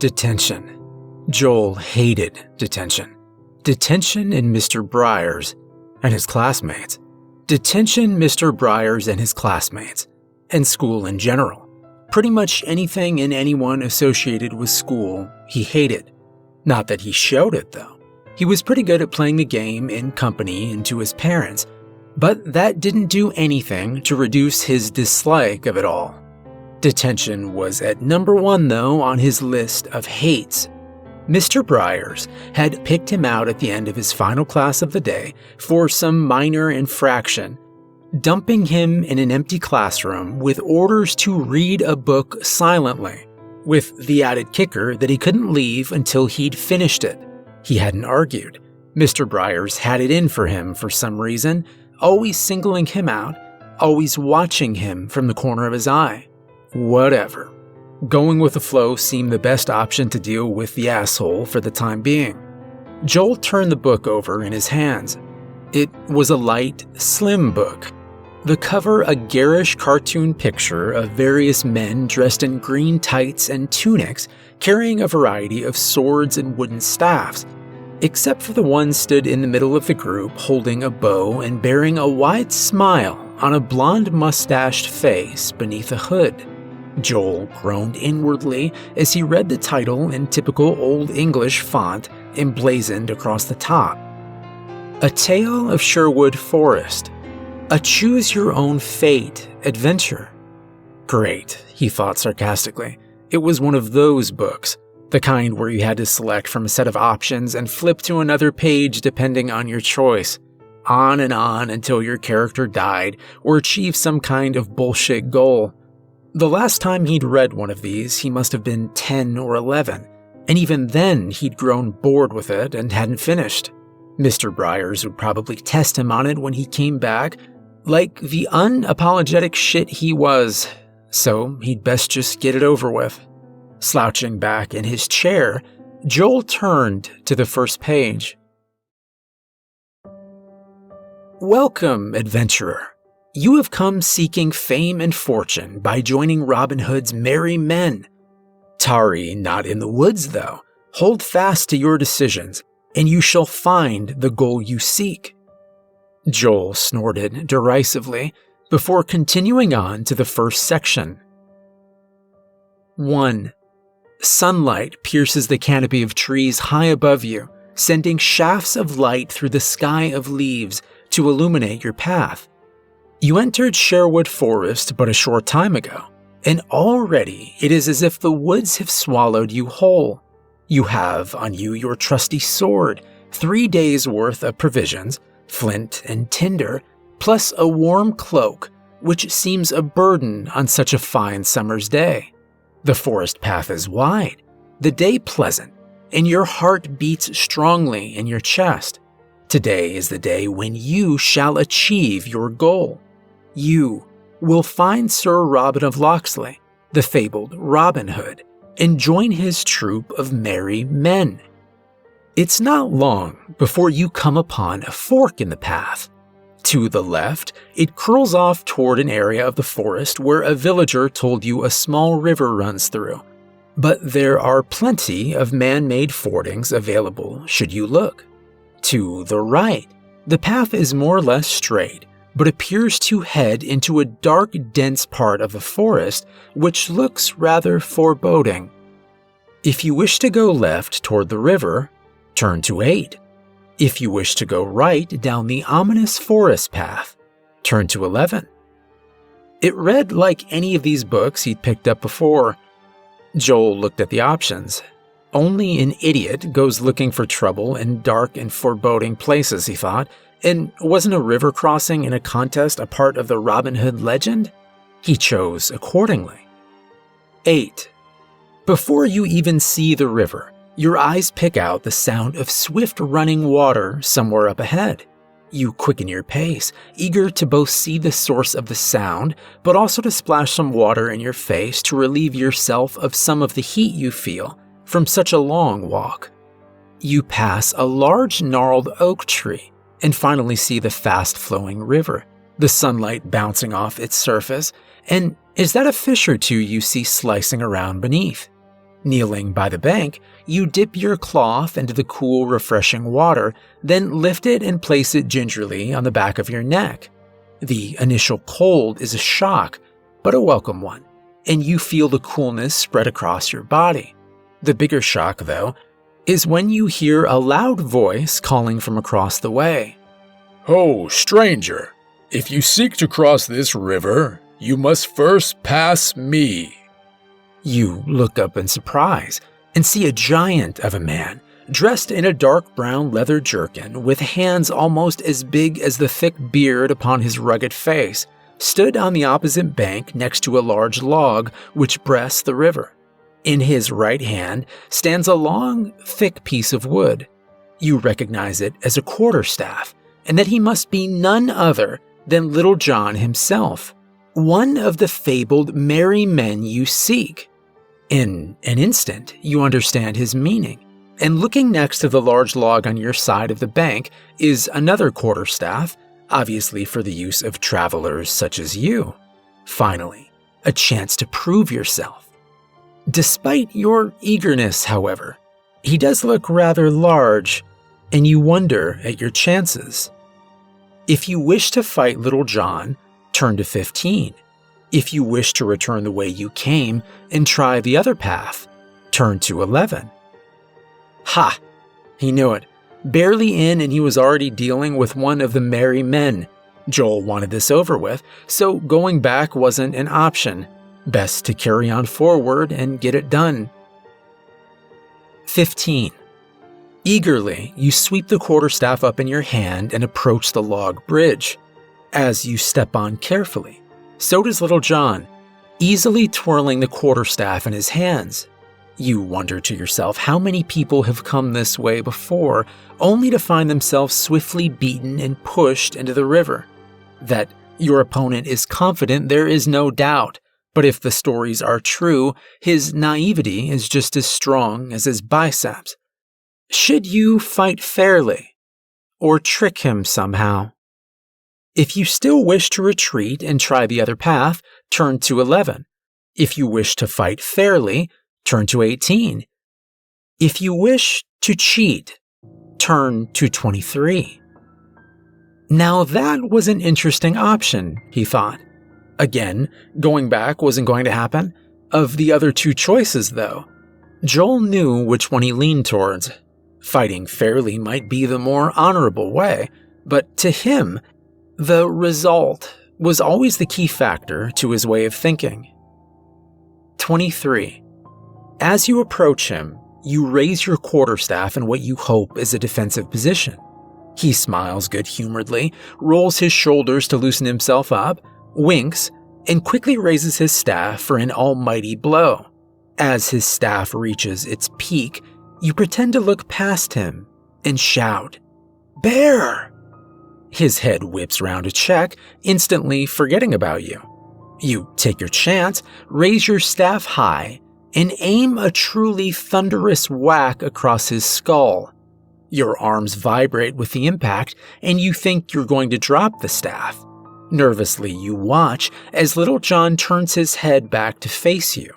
Detention. Joel hated detention. Detention and Mr. Briers and his classmates. Detention, Mr. Briers and his classmates. And school in general. Pretty much anything and anyone associated with school he hated. Not that he showed it, though. He was pretty good at playing the game in company and to his parents, but that didn't do anything to reduce his dislike of it all. Detention was at number 1, though, on his list of hates. Mr. Briers had picked him out at the end of his final class of the day for some minor infraction, dumping him in an empty classroom with orders to read a book silently, with the added kicker that he couldn't leave until he'd finished it. He hadn't argued. Mr. Briers had it in for him for some reason, always singling him out, always watching him from the corner of his eye. Whatever. Going with the flow seemed the best option to deal with the asshole for the time being. Joel turned the book over in his hands. It was a light, slim book. The cover a garish cartoon picture of various men dressed in green tights and tunics carrying a variety of swords and wooden staffs, except for the one stood in the middle of the group holding a bow and bearing a wide smile on a blonde mustached face beneath a hood. Joel groaned inwardly as he read the title in typical Old English font emblazoned across the top. A Tale of Sherwood Forest. A choose-your-own-fate adventure. Great, he thought sarcastically. It was one of those books, the kind where you had to select from a set of options and flip to another page depending on your choice. On and on until your character died or achieved some kind of bullshit goal. The last time he'd read one of these, he must have been 10 or 11, and even then he'd grown bored with it and hadn't finished. Mr. Briers would probably test him on it when he came back, like the unapologetic shit he was, so he'd best just get it over with. Slouching back in his chair, Joel turned to the first page. Welcome, adventurer. You have come seeking fame and fortune by joining Robin Hood's merry men. Tarry not in the woods, though. Hold fast to your decisions, and you shall find the goal you seek. Joel snorted derisively before continuing on to the first section. 1. Sunlight pierces the canopy of trees high above you, sending shafts of light through the sky of leaves to illuminate your path. You entered Sherwood Forest but a short time ago, and already it is as if the woods have swallowed you whole. You have on you your trusty sword, 3 days' worth of provisions, flint and tinder, plus a warm cloak, which seems a burden on such a fine summer's day. The forest path is wide, the day pleasant, and your heart beats strongly in your chest. Today is the day when you shall achieve your goal. You will find Sir Robin of Locksley, the fabled Robin Hood, and join his troop of merry men. It's not long before you come upon a fork in the path. To the left, it curls off toward an area of the forest where a villager told you a small river runs through. But there are plenty of man-made fordings available should you look. To the right, the path is more or less straight, but appears to head into a dark, dense part of the forest, which looks rather foreboding. If you wish to go left toward the river, turn to 8. If you wish to go right down the ominous forest path, turn to 11. It read like any of these books he'd picked up before. Joel looked at the options. Only an idiot goes looking for trouble in dark and foreboding places, he thought. And wasn't a river crossing in a contest a part of the Robin Hood legend? He chose accordingly. 8. Before you even see the river, your eyes pick out the sound of swift running water somewhere up ahead. You quicken your pace, eager to both see the source of the sound, but also to splash some water in your face to relieve yourself of some of the heat you feel from such a long walk. You pass a large gnarled oak tree, and finally see the fast-flowing river, the sunlight bouncing off its surface, and is that a fish or two you see slicing around beneath? Kneeling by the bank, you dip your cloth into the cool, refreshing water, then lift it and place it gingerly on the back of your neck. The initial cold is a shock, but a welcome one, and you feel the coolness spread across your body. The bigger shock, though, is when you hear a loud voice calling from across the way. "Oh, stranger, if you seek to cross this river, you must first pass me." You look up in surprise and see a giant of a man, dressed in a dark brown leather jerkin with hands almost as big as the thick beard upon his rugged face, stood on the opposite bank next to a large log which breasts the river. In his right hand stands a long, thick piece of wood. You recognize it as a quarterstaff, and that he must be none other than Little John himself, one of the fabled merry men you seek. In an instant, you understand his meaning, and looking next to the large log on your side of the bank is another quarterstaff, obviously for the use of travelers such as you. Finally, a chance to prove yourself. Despite your eagerness, however, he does look rather large, and you wonder at your chances. If you wish to fight Little John, turn to 15. If you wish to return the way you came and try the other path, turn to 11. Ha! He knew it. Barely in and he was already dealing with one of the merry men. Joel wanted this over with, so going back wasn't an option. Best to carry on forward and get it done. 15. Eagerly, you sweep the quarterstaff up in your hand and approach the log bridge. As you step on carefully, so does Little John, easily twirling the quarterstaff in his hands. You wonder to yourself how many people have come this way before, only to find themselves swiftly beaten and pushed into the river. That your opponent is confident there is no doubt, but if the stories are true, his naivety is just as strong as his biceps. Should you fight fairly, or trick him somehow? If you still wish to retreat and try the other path, turn to 11. If you wish to fight fairly, turn to 18. If you wish to cheat, turn to 23. Now that was an interesting option, he thought. Again, going back wasn't going to happen. Of the other two choices, though, Joel knew which one he leaned towards. Fighting fairly might be the more honorable way, but to him, the result was always the key factor to his way of thinking. 23. As you approach him, you raise your quarterstaff in what you hope is a defensive position. He smiles good-humoredly, rolls his shoulders to loosen himself up, winks, and quickly raises his staff for an almighty blow. As his staff reaches its peak, you pretend to look past him and shout, "Bear!" His head whips round to check, instantly forgetting about you. You take your chance, raise your staff high, and aim a truly thunderous whack across his skull. Your arms vibrate with the impact, and you think you're going to drop the staff. Nervously, you watch as Little John turns his head back to face you.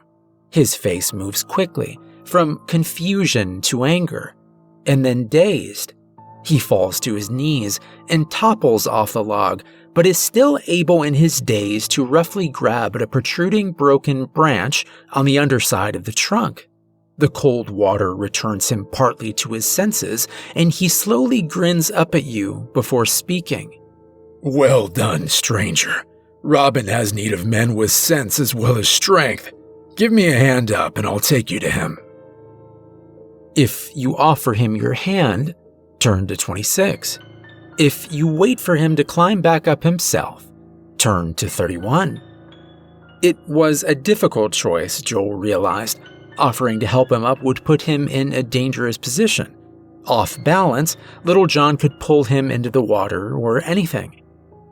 His face moves quickly, from confusion to anger, and then dazed. He falls to his knees and topples off the log, but is still able in his daze to roughly grab at a protruding broken branch on the underside of the trunk. The cold water returns him partly to his senses, and he slowly grins up at you before speaking. "Well done, stranger. Robin has need of men with sense as well as strength. Give me a hand up and I'll take you to him." If you offer him your hand, turn to 26. If you wait for him to climb back up himself, turn to 31. It was a difficult choice, Joel realized. Offering to help him up would put him in a dangerous position. Off balance, Little John could pull him into the water or anything.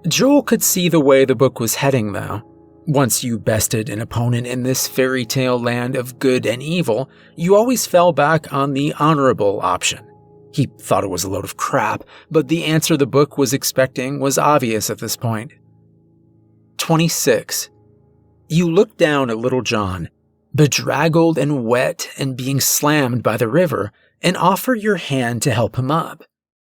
Joel could see the way the book was heading, though. Once you bested an opponent in this fairy tale land of good and evil, you always fell back on the honorable option. He thought it was a load of crap, but the answer the book was expecting was obvious at this point. 26. You look down at Little John, bedraggled and wet and being slammed by the river, and offer your hand to help him up.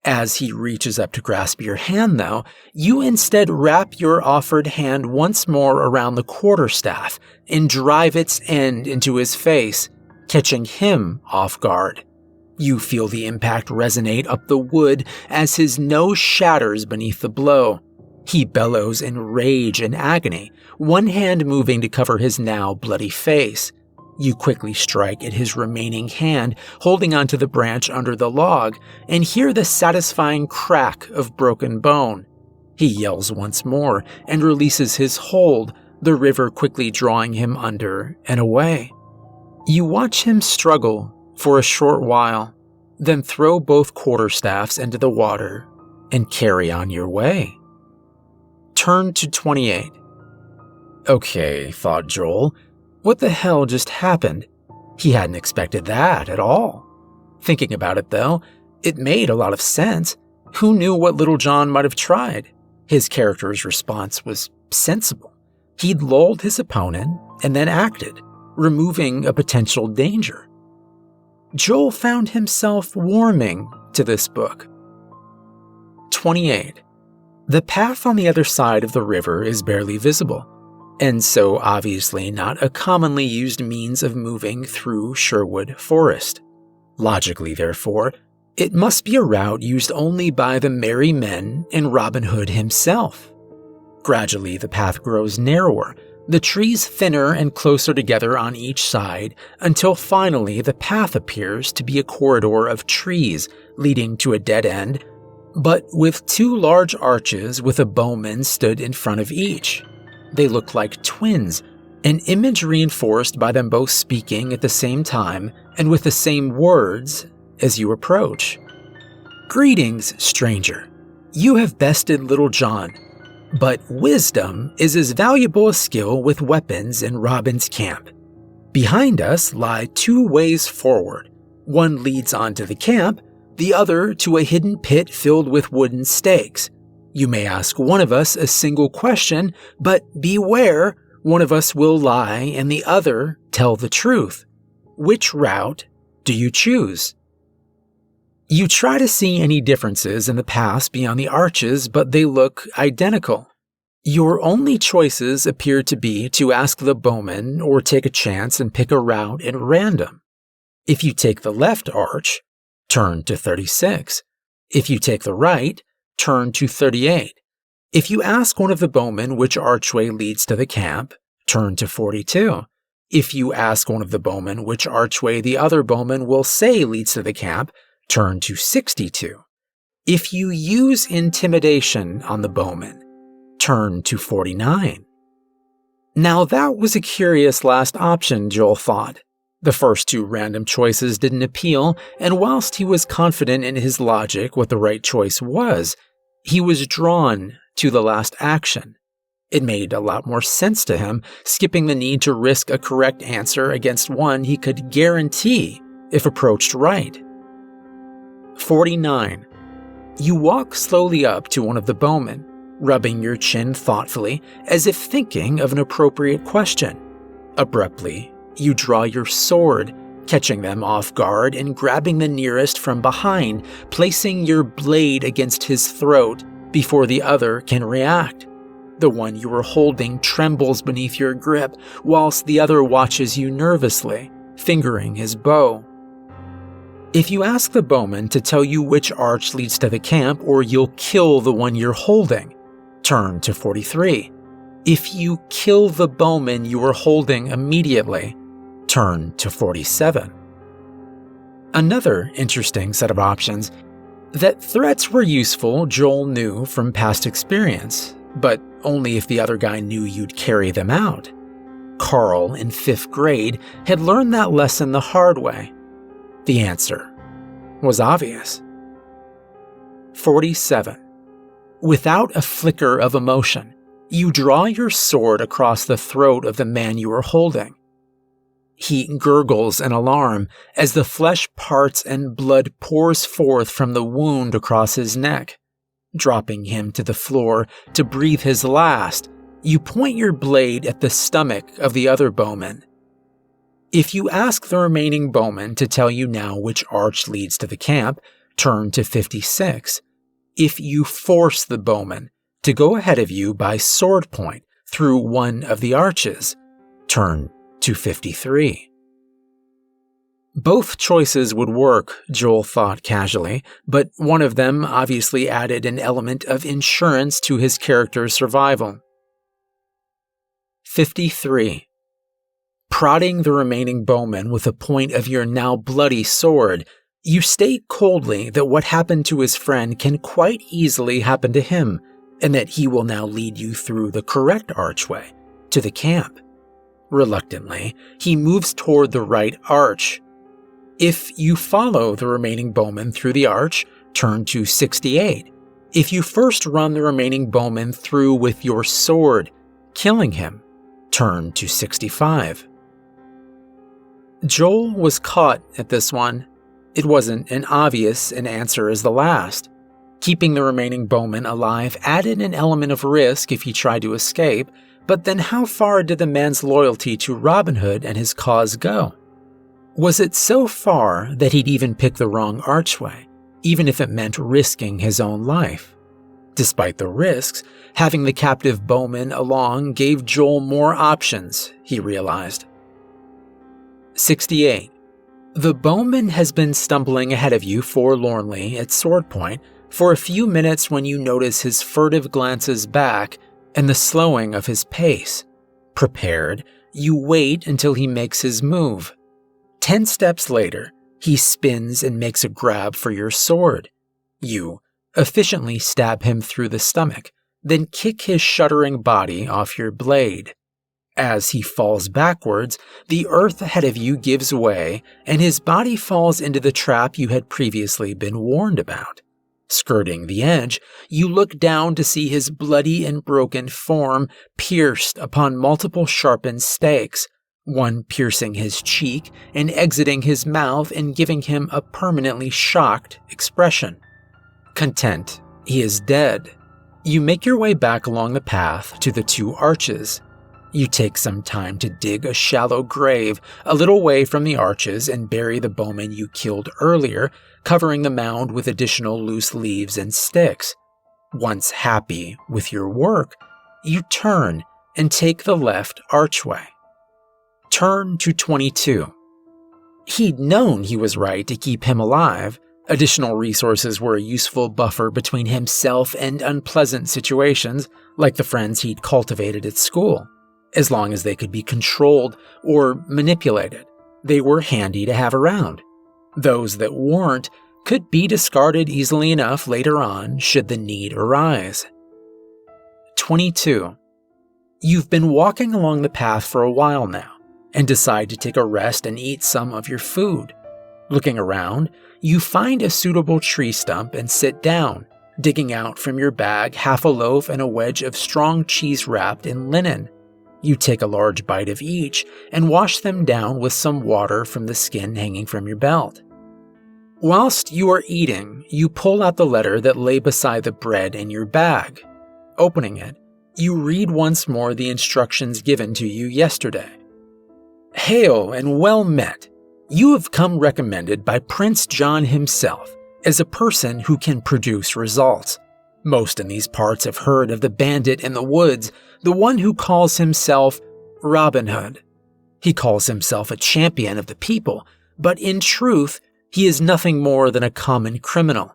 As he reaches up to grasp your hand, though, you instead wrap your offered hand once more around the quarterstaff and drive its end into his face, catching him off guard. You feel the impact resonate up the wood as his nose shatters beneath the blow. He bellows in rage and agony, one hand moving to cover his now bloody face. You quickly strike at his remaining hand, holding onto the branch under the log, and hear the satisfying crack of broken bone. He yells once more and releases his hold, the river quickly drawing him under and away. You watch him struggle for a short while, then throw both quarterstaffs into the water and carry on your way. Turn to 28. Okay, thought Joel. What the hell just happened? He hadn't expected that at all. Thinking about it, though, it made a lot of sense. Who knew what Little John might have tried? His character's response was sensible. He'd lulled his opponent and then acted, removing a potential danger. Joel found himself warming to this book. 28. The path on the other side of the river is barely visible, and so obviously not a commonly used means of moving through Sherwood Forest. Logically, therefore, it must be a route used only by the merry men and Robin Hood himself. Gradually, the path grows narrower, the trees thinner and closer together on each side, until finally the path appears to be a corridor of trees leading to a dead end, but with two large arches with a bowman stood in front of each. They look like twins, an image reinforced by them both speaking at the same time and with the same words as you approach. Greetings, stranger. You have bested Little John, but wisdom is as valuable a skill with weapons in Robin's camp. Behind us lie two ways forward. One leads onto the camp, the other to a hidden pit filled with wooden stakes. You may ask one of us a single question, but beware, one of us will lie and the other tell the truth. Which route do you choose? You try to see any differences in the paths beyond the arches, but they look identical. Your only choices appear to be to ask the bowman or take a chance and pick a route at random. If you take the left arch, turn to 36. If you take the right, turn to 38. If you ask one of the bowmen which archway leads to the camp, turn to 42. If you ask one of the bowmen which archway the other bowman will say leads to the camp, turn to 62. If you use intimidation on the bowman, turn to 49. Now that was a curious last option, Joel thought. The first two random choices didn't appeal, and whilst he was confident in his logic what the right choice was, he was drawn to the last action. It made a lot more sense to him, skipping the need to risk a correct answer against one he could guarantee if approached right. 49. You walk slowly up to one of the bowmen, rubbing your chin thoughtfully as if thinking of an appropriate question. Abruptly, you draw your sword, catching them off guard and grabbing the nearest from behind, placing your blade against his throat before the other can react. The one you are holding trembles beneath your grip, whilst the other watches you nervously, fingering his bow. If you ask the bowman to tell you which arch leads to the camp or you'll kill the one you're holding, turn to 43. If you kill the bowman you are holding immediately, turn to 47. Another interesting set of options. That threats were useful, Joel knew from past experience, but only if the other guy knew you'd carry them out. Carl, in 5th grade, had learned that lesson the hard way. The answer was obvious. 47. Without a flicker of emotion, you draw your sword across the throat of the man you are holding. He gurgles in alarm as the flesh parts and blood pours forth from the wound across his neck. Dropping him to the floor to breathe his last, you point your blade at the stomach of the other bowman. If you ask the remaining bowmen to tell you now which arch leads to the camp, turn to 56. If you force the bowman to go ahead of you by sword point through one of the arches, turn to 53. Both choices would work, Joel thought casually, but one of them obviously added an element of insurance to his character's survival. 53. Prodding the remaining bowman with the point of your now bloody sword, you state coldly that what happened to his friend can quite easily happen to him, and that he will now lead you through the correct archway to the camp. Reluctantly, he moves toward the right arch. If you follow the remaining bowman through the arch, turn to 68. If you first run the remaining bowman through with your sword, killing him, turn to 65. Joel was caught at this one. It wasn't as obvious an answer as the last. Keeping the remaining bowman alive added an element of risk if he tried to escape, but then how far did the man's loyalty to Robin Hood and his cause go? Was it so far that he'd even pick the wrong archway, even if it meant risking his own life? Despite the risks, having the captive bowman along gave Joel more options, he realized. 68. The bowman has been stumbling ahead of you forlornly at sword point for a few minutes when you notice his furtive glances back and the slowing of his pace. Prepared, you wait until he makes his move. 10 steps later, he spins and makes a grab for your sword. You efficiently stab him through the stomach, then kick his shuddering body off your blade. As he falls backwards, the earth ahead of you gives way, and his body falls into the trap you had previously been warned about. Skirting the edge, you look down to see his bloody and broken form pierced upon multiple sharpened stakes, one piercing his cheek and exiting his mouth and giving him a permanently shocked expression. Content, he is dead. You make your way back along the path to the 2 arches. You take some time to dig a shallow grave a little way from the arches and bury the bowman you killed earlier, covering the mound with additional loose leaves and sticks. Once happy with your work, you turn and take the left archway. Turn to 22. He'd known he was right to keep him alive. Additional resources were a useful buffer between himself and unpleasant situations, like the friends he'd cultivated at school. As long as they could be controlled or manipulated, they were handy to have around. Those that weren't could be discarded easily enough later on should the need arise. 22. You've been walking along the path for a while now, and decide to take a rest and eat some of your food. Looking around, you find a suitable tree stump and sit down, digging out from your bag half a loaf and a wedge of strong cheese wrapped in linen. You take a large bite of each and wash them down with some water from the skin hanging from your belt. Whilst you are eating, you pull out the letter that lay beside the bread in your bag. Opening it, you read once more the instructions given to you yesterday. Hail and well met. You have come recommended by Prince John himself as a person who can produce results. Most in these parts have heard of the bandit in the woods, the one who calls himself Robin Hood. He calls himself a champion of the people, but in truth, he is nothing more than a common criminal.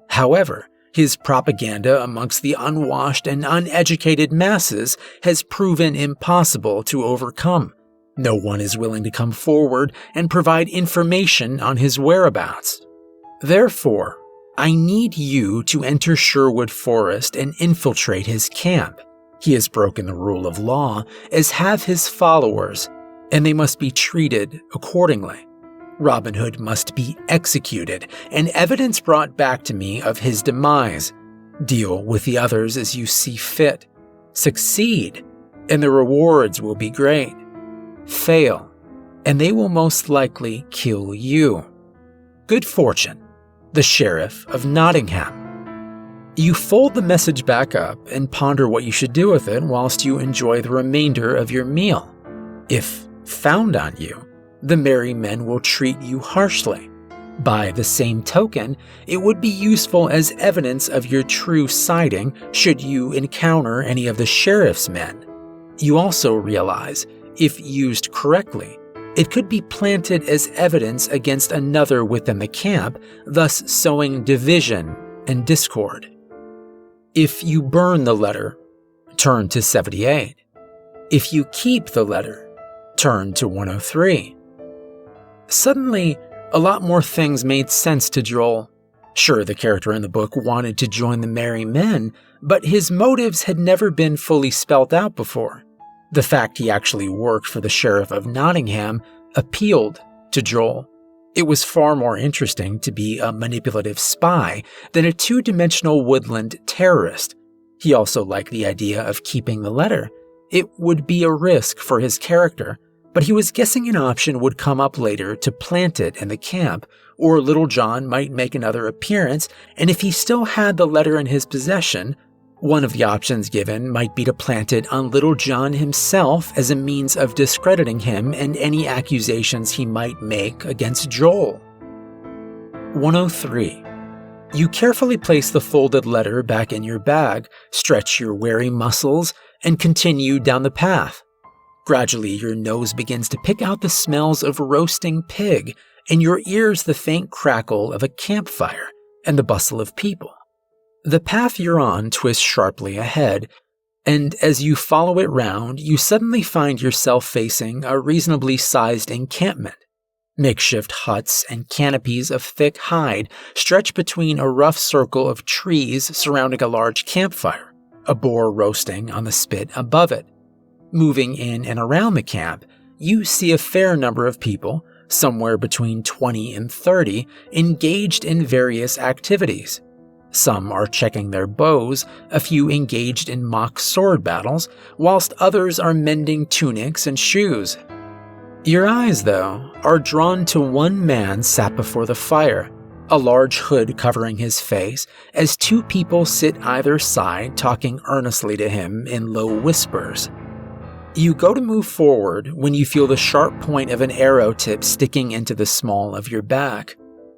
However, his propaganda amongst the unwashed and uneducated masses has proven impossible to overcome. No one is willing to come forward and provide information on his whereabouts. Therefore, I need you to enter Sherwood Forest and infiltrate his camp. He has broken the rule of law, as have his followers, and they must be treated accordingly. Robin Hood must be executed, and evidence brought back to me of his demise. Deal with the others as you see fit. Succeed, and the rewards will be great. Fail, and they will most likely kill you. Good fortune, the Sheriff of Nottingham. You fold the message back up and ponder what you should do with it whilst you enjoy the remainder of your meal. If found on you, The merry men will treat you harshly. By the same token, it would be useful as evidence of your true siding should you encounter any of the sheriff's men. You also realize, if used correctly, it could be planted as evidence against another within the camp, thus sowing division and discord. If you burn the letter, turn to 78. If you keep the letter, turn to 103. Suddenly, a lot more things made sense to Joel. Sure, the character in the book wanted to join the merry men, but his motives had never been fully spelt out before. The fact he actually worked for the sheriff of Nottingham appealed to Joel. It was far more interesting to be a manipulative spy than a two-dimensional woodland terrorist. He also liked the idea of keeping the letter. It would be a risk for his character, but he was guessing an option would come up later to plant it in the camp, or Little John might make another appearance, and if he still had the letter in his possession, one of the options given might be to plant it on Little John himself as a means of discrediting him and any accusations he might make against Joel. 103. You carefully place the folded letter back in your bag, stretch your weary muscles, and continue down the path. Gradually, your nose begins to pick out the smells of roasting pig, and your ears the faint crackle of a campfire and the bustle of people. The path you're on twists sharply ahead, and as you follow it round, you suddenly find yourself facing a reasonably sized encampment. Makeshift huts and canopies of thick hide stretch between a rough circle of trees surrounding a large campfire, a boar roasting on the spit above it. Moving in and around the camp, you see a fair number of people, somewhere between 20 and 30, engaged in various activities. Some are checking their bows, a few engaged in mock sword battles, whilst others are mending tunics and shoes. Your eyes, though, are drawn to one man sat before the fire, a large hood covering his face, as two people sit either side talking earnestly to him in low whispers. You go to move forward when you feel the sharp point of an arrow tip sticking into the small of your back.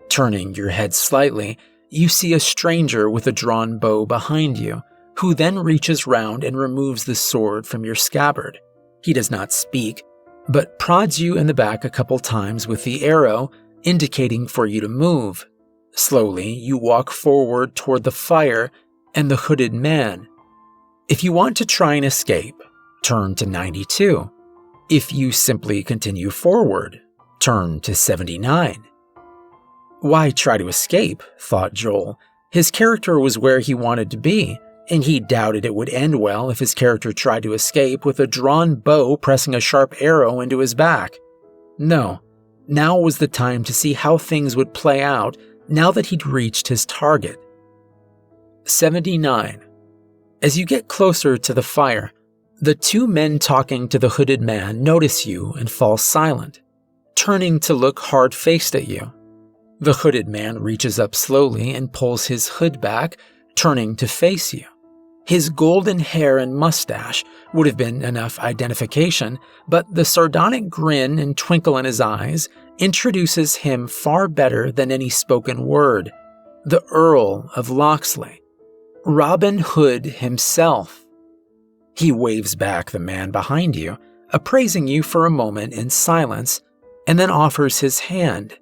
Turning your head slightly, you see a stranger with a drawn bow behind you, who then reaches round and removes the sword from your scabbard. He does not speak, but prods you in the back a couple times with the arrow, indicating for you to move. Slowly, you walk forward toward the fire and the hooded man. If you want to try and escape, turn to 92. If you simply continue forward, turn to 79. Why try to escape, thought Joel. His character was where he wanted to be, and he doubted it would end well if his character tried to escape with a drawn bow pressing a sharp arrow into his back. No, now was the time to see how things would play out now that he'd reached his target. 79. As you get closer to the fire, the two men talking to the hooded man notice you and fall silent, turning to look hard-faced at you. The hooded man reaches up slowly and pulls his hood back, turning to face you. His golden hair and mustache would have been enough identification, but the sardonic grin and twinkle in his eyes introduces him far better than any spoken word. The Earl of Locksley, Robin Hood himself. He waves back the man behind you, appraising you for a moment in silence, and then offers his hand.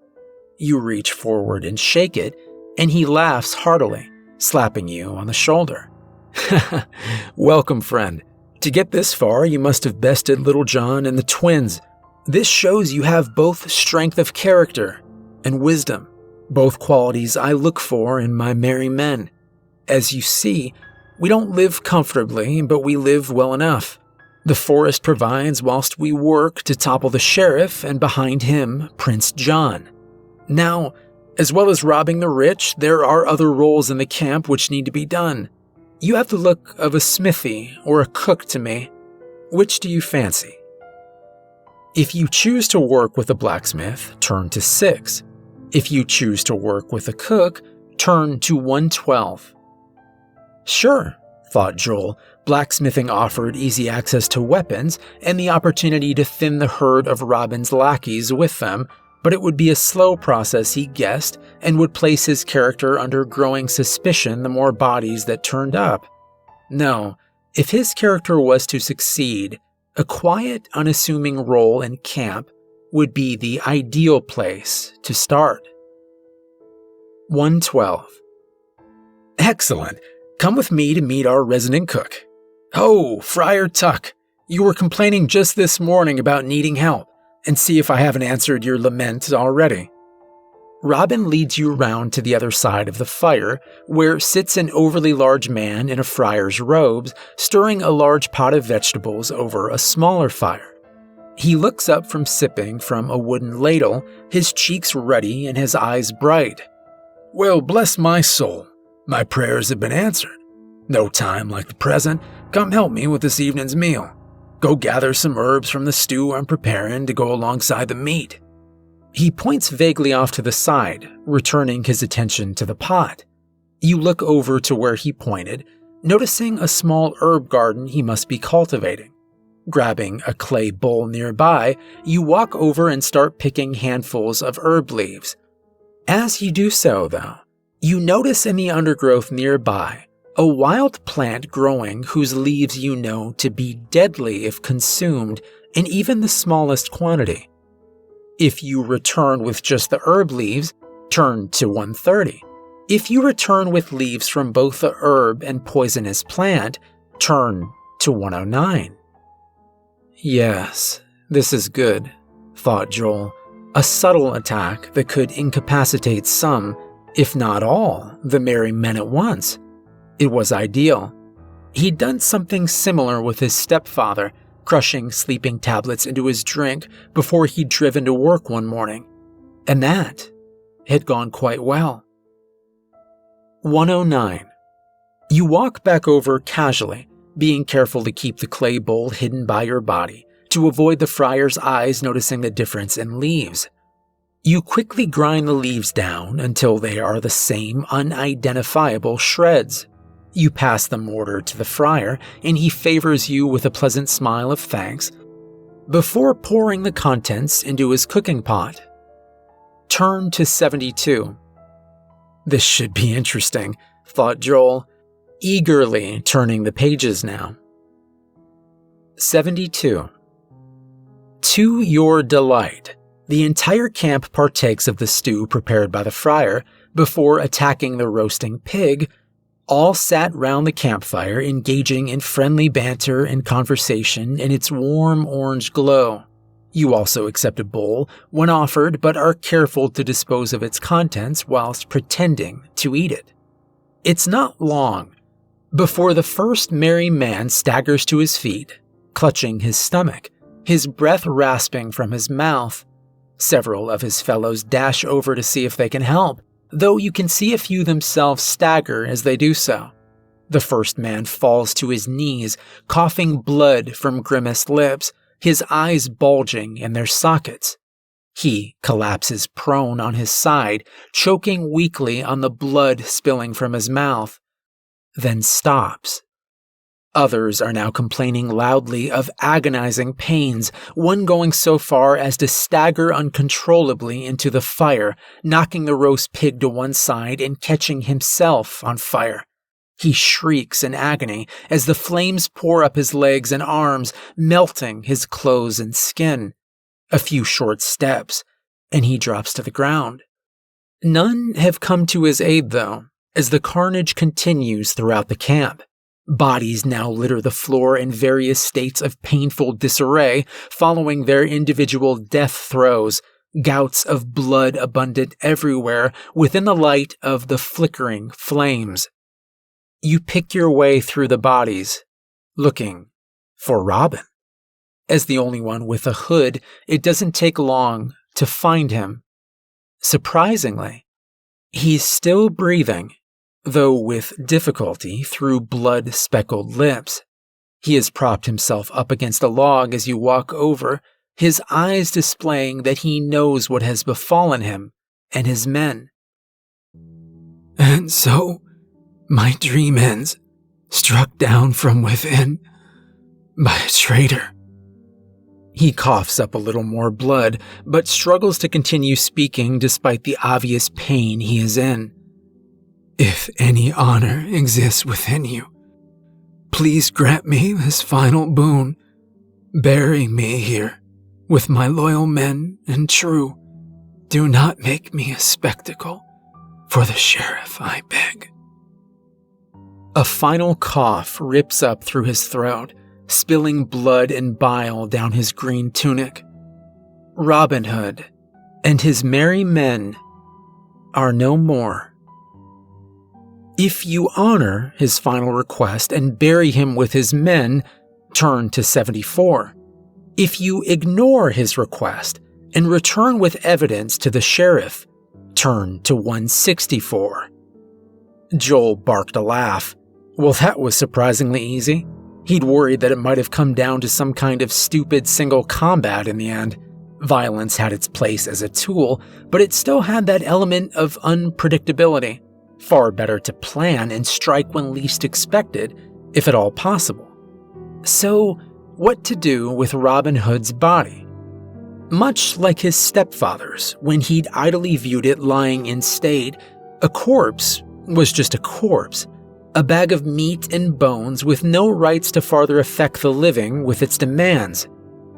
You reach forward and shake it, and he laughs heartily, slapping you on the shoulder. Welcome, friend. To get this far, you must have bested Little John and the twins. This shows you have both strength of character and wisdom, both qualities I look for in my merry men. As you see, we don't live comfortably, but we live well enough. The forest provides whilst we work to topple the sheriff, and behind him, Prince John. Now, as well as robbing the rich, there are other roles in the camp which need to be done. You have the look of a smithy or a cook to me. Which do you fancy? If you choose to work with a blacksmith, turn to 6. If you choose to work with a cook, turn to 112. Sure, thought Joel, Blacksmithing offered easy access to weapons and the opportunity to thin the herd of Robin's lackeys with them, but it would be a slow process, he guessed, and would place his character under growing suspicion the more bodies that turned up. No, if his character was to succeed, a quiet, unassuming role in camp would be the ideal place to start. 112. Excellent. Come with me to meet our resident cook. Oh, Friar Tuck, you were complaining just this morning about needing help, and see if I haven't answered your lament already. Robin leads you round to the other side of the fire, where sits an overly large man in a friar's robes, stirring a large pot of vegetables over a smaller fire. He looks up from sipping from a wooden ladle, his cheeks ruddy and his eyes bright. Well, bless my soul, my prayers have been answered. No time like the present. Come help me with this evening's meal. Go gather some herbs from the stew I'm preparing to go alongside the meat. He points vaguely off to the side, returning his attention to the pot. You look over to where he pointed, noticing a small herb garden he must be cultivating. Grabbing a clay bowl nearby, you walk over and start picking handfuls of herb leaves. As you do so, though, you notice in the undergrowth nearby a wild plant growing whose leaves you know to be deadly if consumed in even the smallest quantity. If you return with just the herb leaves, turn to 130. If you return with leaves from both the herb and poisonous plant, turn to 109. Yes, this is good, thought Joel. A subtle attack that could incapacitate some, if not all, the merry men at once. It was ideal. He'd done something similar with his stepfather, crushing sleeping tablets into his drink before he'd driven to work one morning. And that had gone quite well. 109. You walk back over casually, being careful to keep the clay bowl hidden by your body, to avoid the friar's eyes noticing the difference in leaves. You quickly grind the leaves down until they are the same unidentifiable shreds. You pass the mortar to the friar, and he favors you with a pleasant smile of thanks, before pouring the contents into his cooking pot. Turn to 72. This should be interesting, thought Joel, eagerly turning the pages now. 72. To your delight, the entire camp partakes of the stew prepared by the friar before attacking the roasting pig. All sat round the campfire, engaging in friendly banter and conversation in its warm orange glow. You also accept a bowl when offered, but are careful to dispose of its contents whilst pretending to eat it. It's not long before the first merry man staggers to his feet, clutching his stomach, his breath rasping from his mouth. Several of his fellows dash over to see if they can help, though you can see a few themselves stagger as they do so. The first man falls to his knees, coughing blood from grimaced lips, his eyes bulging in their sockets. He collapses prone on his side, choking weakly on the blood spilling from his mouth, then stops. Others are now complaining loudly of agonizing pains, one going so far as to stagger uncontrollably into the fire, knocking the roast pig to one side and catching himself on fire. He shrieks in agony as the flames pour up his legs and arms, melting his clothes and skin. A few short steps, and he drops to the ground. None have come to his aid, though, as the carnage continues throughout the camp. Bodies now litter the floor in various states of painful disarray following their individual death throes, gouts of blood abundant everywhere within the light of the flickering flames. You pick your way through the bodies, looking for Robin. As the only one with a hood, it doesn't take long to find him. Surprisingly, he's still breathing, though with difficulty through blood-speckled lips. He has propped himself up against a log as you walk over, his eyes displaying that he knows what has befallen him and his men. And so, my dream ends, struck down from within by a traitor." He coughs up a little more blood, but struggles to continue speaking despite the obvious pain he is in. "If any honor exists within you, please grant me this final boon. Bury me here with my loyal men and true. Do not make me a spectacle for the sheriff, I beg." A final cough rips up through his throat, spilling blood and bile down his green tunic. Robin Hood and his merry men are no more. If you honor his final request and bury him with his men, turn to 74. If you ignore his request and return with evidence to the sheriff, turn to 164. Joel barked a laugh. Well, that was surprisingly easy. He'd worried that it might have come down to some kind of stupid single combat in the end. Violence had its place as a tool, but it still had that element of unpredictability. Far better to plan and strike when least expected, if at all possible. So, what to do with Robin Hood's body? Much like his stepfather's, when he'd idly viewed it lying in state, a corpse was just a corpse. A bag of meat and bones with no rights to farther affect the living with its demands.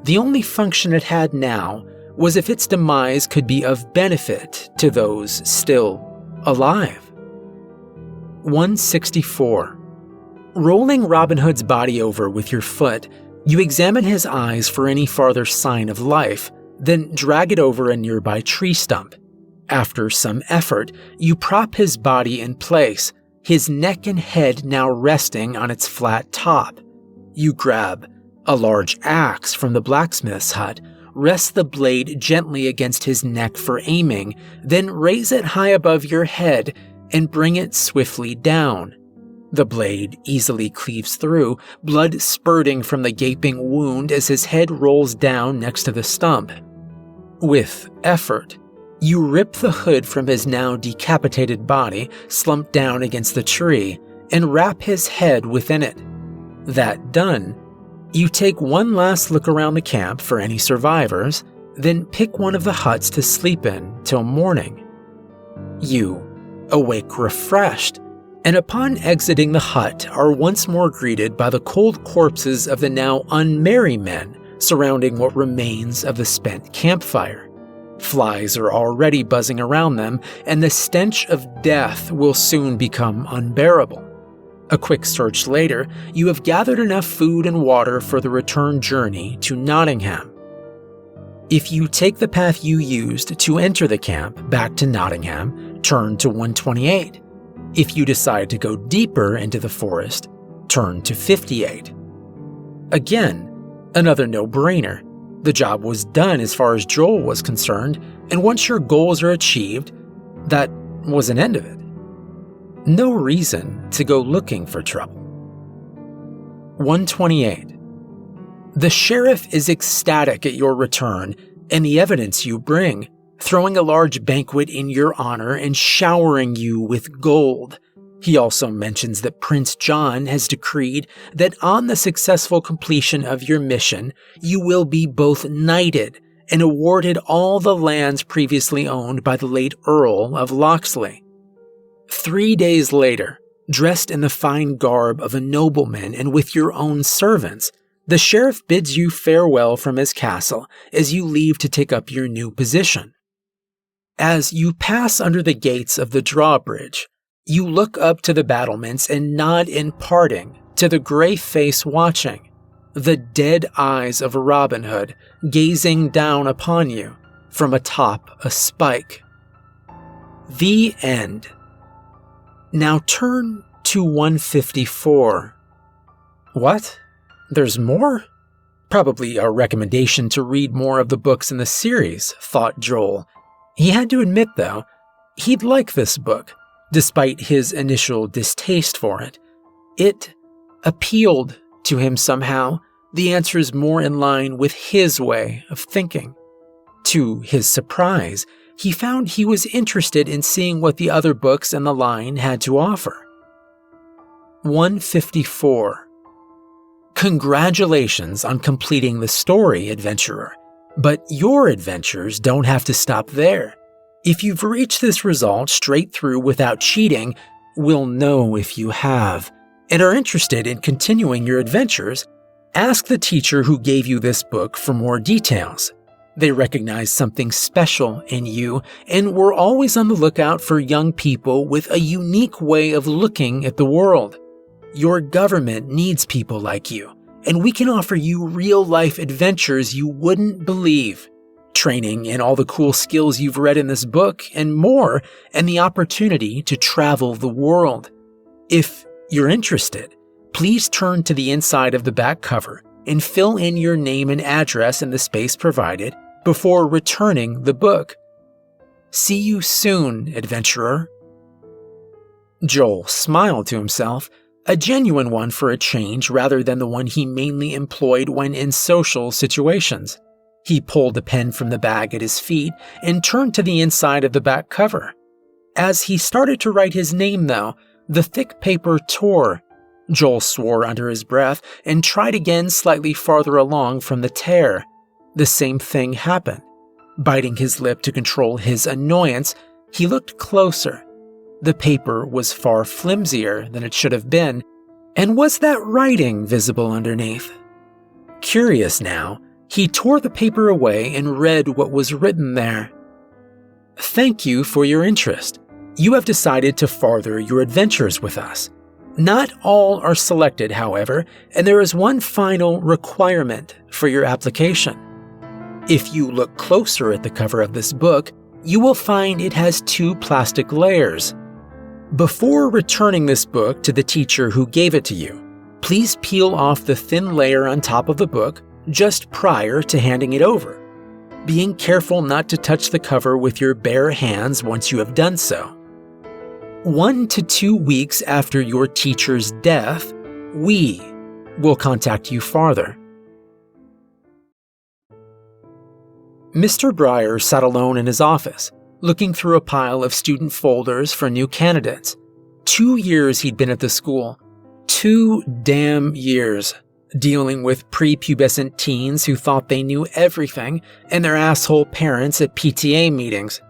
The only function it had now was if its demise could be of benefit to those still alive. 164. Rolling Robin Hood's body over with your foot, you examine his eyes for any farther sign of life, then drag it over a nearby tree stump. After some effort, you prop his body in place, his neck and head now resting on its flat top. You grab a large axe from the blacksmith's hut, rest the blade gently against his neck for aiming, then raise it high above your head and bring it swiftly down. The blade easily cleaves through, blood spurting from the gaping wound as his head rolls down next to the stump. With effort, you rip the hood from his now decapitated body, slumped down against the tree, and wrap his head within it. That done, you take one last look around the camp for any survivors, then pick one of the huts to sleep in till morning. You awake refreshed, and upon exiting the hut are once more greeted by the cold corpses of the now unmerry men surrounding what remains of the spent campfire. Flies are already buzzing around them, and the stench of death will soon become unbearable. A quick search later, you have gathered enough food and water for the return journey to Nottingham. If you take the path you used to enter the camp back to Nottingham, turn to 128. If you decide to go deeper into the forest, turn to 58. Again, another no-brainer. The job was done as far as Joel was concerned, and once your goals are achieved, that was an end of it. No reason to go looking for trouble. 128. The sheriff is ecstatic at your return and the evidence you bring, throwing a large banquet in your honor and showering you with gold. He also mentions that Prince John has decreed that on the successful completion of your mission, you will be both knighted and awarded all the lands previously owned by the late Earl of Locksley. 3 days later, dressed in the fine garb of a nobleman and with your own servants, the sheriff bids you farewell from his castle as you leave to take up your new position. As you pass under the gates of the drawbridge, you look up to the battlements and nod in parting to the gray face watching, the dead eyes of Robin Hood gazing down upon you from atop a spike. The end. Now turn to 154. What? There's more? Probably a recommendation to read more of the books in the series, thought Joel. He had to admit, though, he'd like this book, despite his initial distaste for it. It appealed to him somehow, the answers more in line with his way of thinking. To his surprise, he found he was interested in seeing what the other books in the line had to offer. 154. Congratulations on completing the story, adventurer. But your adventures don't have to stop there. If you've reached this result straight through without cheating, we'll know if you have, and are interested in continuing your adventures. Ask the teacher who gave you this book for more details. They recognize something special in you, and we're always on the lookout for young people with a unique way of looking at the world. Your government needs people like you, and we can offer you real-life adventures you wouldn't believe. Training in all the cool skills you've read in this book and more, and the opportunity to travel the world. If you're interested, please turn to the inside of the back cover and fill in your name and address in the space provided before returning the book. See you soon, adventurer. Joel smiled to himself, a genuine one for a change rather than the one he mainly employed when in social situations. He pulled a pen from the bag at his feet and turned to the inside of the back cover. As he started to write his name, though, the thick paper tore. Joel swore under his breath and tried again slightly farther along from the tear. The same thing happened. Biting his lip to control his annoyance, he looked closer. The paper was far flimsier than it should have been, and was that writing visible underneath? Curious now, he tore the paper away and read what was written there. Thank you for your interest. You have decided to farther your adventures with us. Not all are selected, however, and there is one final requirement for your application. If you look closer at the cover of this book, you will find it has 2 plastic layers. Before returning this book to the teacher who gave it to you, please peel off the thin layer on top of the book just prior to handing it over, being careful not to touch the cover with your bare hands once you have done so. 1 to 2 weeks after your teacher's death, we will contact you farther. Mr. Breyer sat alone in his office, looking through a pile of student folders for new candidates. 2 years he'd been at the school. 2 damn years. Dealing with prepubescent teens who thought they knew everything and their asshole parents at PTA meetings.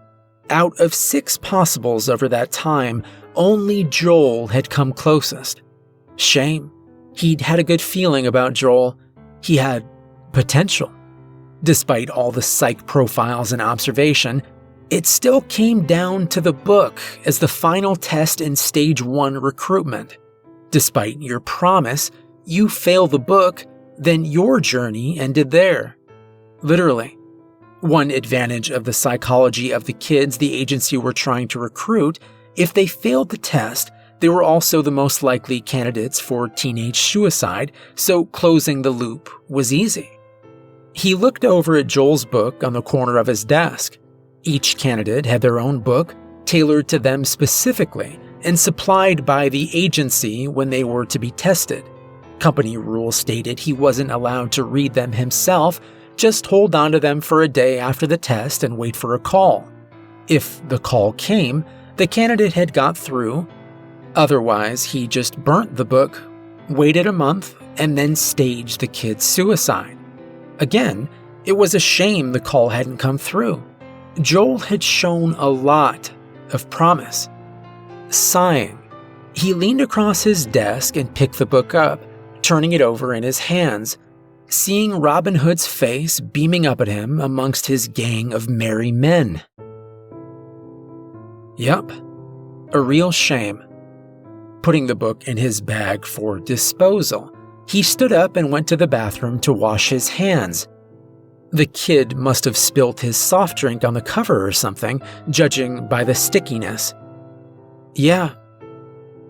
Out of 6 possibles over that time, only Joel had come closest. Shame. He'd had a good feeling about Joel. He had potential. Despite all the psych profiles and observation, it still came down to the book as the final test in Stage 1 recruitment. Despite your promise, you fail the book, then your journey ended there. Literally. One advantage of the psychology of the kids the agency were trying to recruit, if they failed the test, they were also the most likely candidates for teenage suicide, so closing the loop was easy. He looked over at Joel's book on the corner of his desk. Each candidate had their own book, tailored to them specifically, and supplied by the agency when they were to be tested. Company rules stated he wasn't allowed to read them himself, just hold on to them for a day after the test and wait for a call. If the call came, the candidate had got through. Otherwise, he just burnt the book, waited a month, and then staged the kid's suicide. Again, it was a shame the call hadn't come through. Joel had shown a lot of promise. Sighing, he leaned across his desk and picked the book up, turning it over in his hands, seeing Robin Hood's face beaming up at him amongst his gang of merry men. Yup, a real shame. Putting the book in his bag for disposal, he stood up and went to the bathroom to wash his hands. The kid must have spilt his soft drink on the cover or something, judging by the stickiness. Yeah,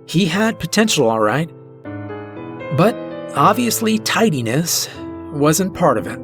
he had potential, all right. But obviously tidiness wasn't part of it.